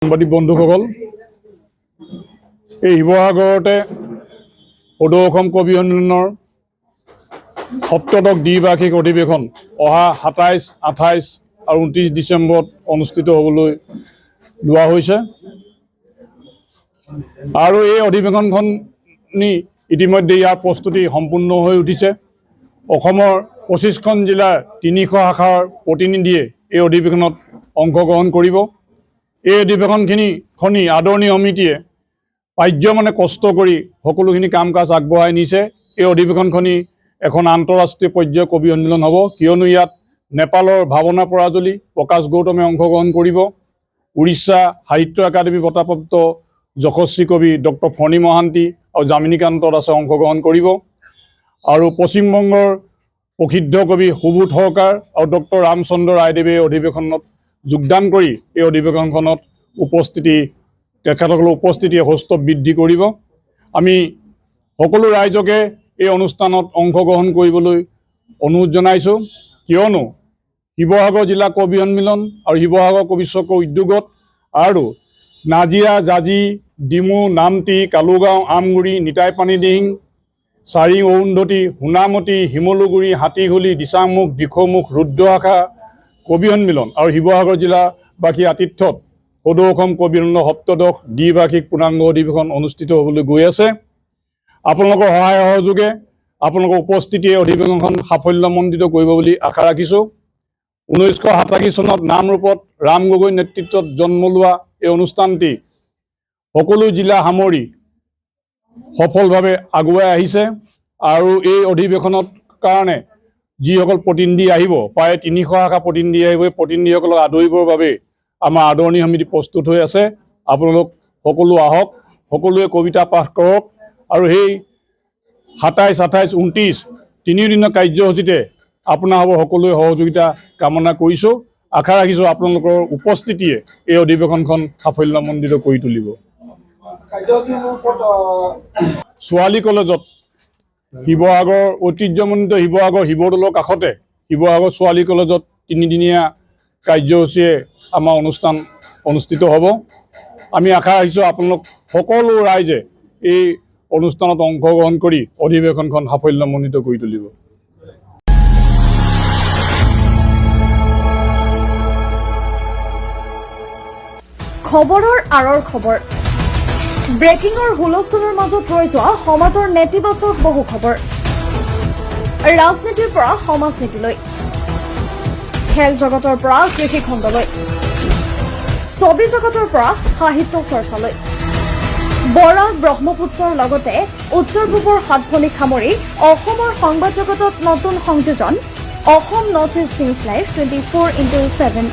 সাংবাদিক বন্ধুসকল, এই শিৱসাগৰতে সদৌ অসম কবি সন্মিলনৰ সপ্তদশ দ্বিবাৰ্ষিক অধিৱেশন অহা ২৭, ২৮ আৰু ২৯ ডিচেম্বৰত অনুষ্ঠিত হ'বলৈ লোৱা হৈছে। আৰু এই অধিৱেশনখনি ইতিমধ্যে ইয়াৰ প্ৰস্তুতি সম্পূৰ্ণ হৈ উঠিছে। অসমৰ ২৫খন জিলাৰ ৩০০ শাখাৰ প্ৰতিনিধিয়ে এই অধিৱেশনত অংশগ্ৰহণ কৰিব। এই অধিৱেশনখিনি আদৰণি সমিতিয়ে পাৰ্যমানে কষ্ট কৰি সকলোখিনি কাম কাজ আগবঢ়াই নিছে। এই অধিৱেশনখনি এখন আন্তঃৰাষ্ট্ৰীয় পৰ্যায়ৰ কবি সন্মিলন হ'ব, কিয়নো ইয়াত নেপালৰ ভাৱনা পৰাজলী প্ৰকাশ গৌতমে অংশগ্ৰহণ কৰিব। উৰিষ্যা সাহিত্য একাডেমী বঁটাপ্ৰাপ্ত যশস্বী কবি ডক্টৰ ফণী মহান্তি আৰু যামিনীকান্ত দাসে অংশগ্ৰহণ কৰিব। আৰু পশ্চিমবংগৰ প্ৰসিদ্ধ কবি সুবোধ সৰকাৰ আৰু ডক্টৰ ৰামচন্দ্ৰ ৰায়দেৱে অধিৱেশনত যোগদান কৰি এই অধিৱেশনখনত তেখেতসকলৰ উপস্থিতিয়ে হৌষ্ট বৃদ্ধি কৰিব। আমি সকলো ৰাইজকে এই অনুষ্ঠানত অংশগ্ৰহণ কৰিবলৈ অনুৰোধ জনাইছোঁ, কিয়নো শিৱসাগৰ জিলা কবি সন্মিলন আৰু শিৱসাগৰ কবি চক্ৰ উদ্যোগত আৰু নাজিৰা, জাজি, ডিমু, নামতি, কালুগাঁও, আমগুৰি, নিতাইপানী দিহিং, চাৰিং, অৰুন্ধতী, সোণামতি, শিমলুগুৰি, হাতীহুলি, দিচাংমুখ, দিখৌমুখ, ৰুদ্ৰশাখা কবি সন্মিলন আৰু শিৱসাগৰ জিলাবাসীৰ আতিথ্যত সদৌ অসম কবি সন্মিলনৰ সপ্তদশ দ্বিবাৰ্ষিক পূৰ্ণাংগ অধিৱেশন অনুষ্ঠিত হ'বলৈ গৈ আছে। আপোনালোকৰ সহায় সহযোগে আপোনালোকৰ উপস্থিতিয়ে অধিৱেশনখন সাফল্যমণ্ডিত কৰিব বুলি আশা ৰাখিছোঁ। 1987 চনত নামৰূপত ৰাম গগৈ নেতৃত্বত জন্ম লোৱা এই অনুষ্ঠানটি সকলো জিলা সামৰি সফলভাৱে আগুৱাই আহিছে। আৰু এই অধিৱেশনত কাৰণে যিসকল প্ৰতিনিধি আহিব, প্ৰায় ৩০০ শাখা প্ৰতিনিধি আহিব, এই প্ৰতিনিধিসকলক আদৰিবৰ বাবে আমাৰ আদৰণি সমিতি প্ৰস্তুত হৈ আছে। আপোনালোক সকলো আহক, সকলোৱে কবিতা পাঠ কৰক আৰু সেই ২৭, ২৮, ২৯ তিনিদিনৰ কাৰ্যসূচীতে আপোনাৰ সকলোৱে সহযোগিতা কামনা কৰিছোঁ। আশা ৰাখিছোঁ আপোনালোকৰ উপস্থিতিয়ে এই অধিৱেশনখন সাফল্যমণ্ডিত কৰি তুলিব। ছোৱালী কলেজত শিৱসাগৰ ঐতিহ্যমণ্ডিত শিৱদৌলৰ কাষতে শিৱসাগৰ ছোৱালী কলেজত ৩দিনীয়া কাৰ্যসূচীয়ে আমাৰ অনুষ্ঠান অনুষ্ঠিত হ'ব। আমি আশা ৰাখিছোঁ আপোনালোক সকলো ৰাইজে এই অনুষ্ঠানত অংশগ্ৰহণ কৰি অধিৱেশনখন সাফল্যমণ্ডিত কৰি তুলিব। খবৰৰ আঁৰৰ খবৰ, ব্ৰেকিঙৰ হুলস্থুলৰ মাজত ৰৈ যোৱা সমাজৰ নেতিবাচক বহু খবৰ, ৰাজনীতিৰ পৰা সমাজনীতিলৈ, খেল জগতৰ পৰা কৃষি খণ্ডলৈ, ছবি জগতৰ পৰা সাহিত্য চৰ্চালৈ, বৰাক ব্ৰহ্মপুত্ৰৰ লগতে উত্তৰ পূবৰ সাতভনীক সামৰি অসমৰ সংবাদ জগতত নতুন সংযোজন Assam north east news live 24x7।